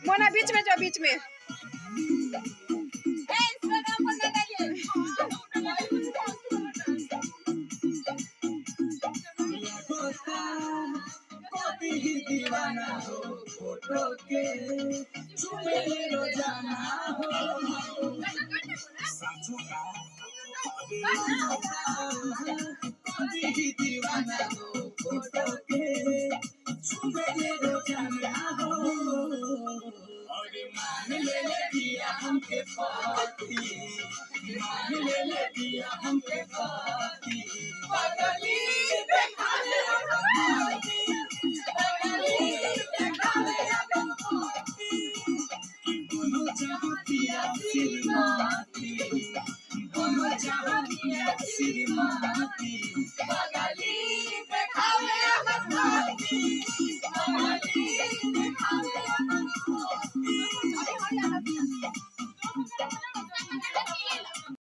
मोना बीच में जाओ, बीच में। दीवाना हो फोटो के चुमे रोजाना हो कभी दीवाना हो फोटो के चुमे रोजाना हो और मान ले दिया हमके पाती मान ले दिया हमके पाती पगली देखाले श्रीमती दोनों चाहतिया श्रीमती पगली देखावे हमर पगली देखावे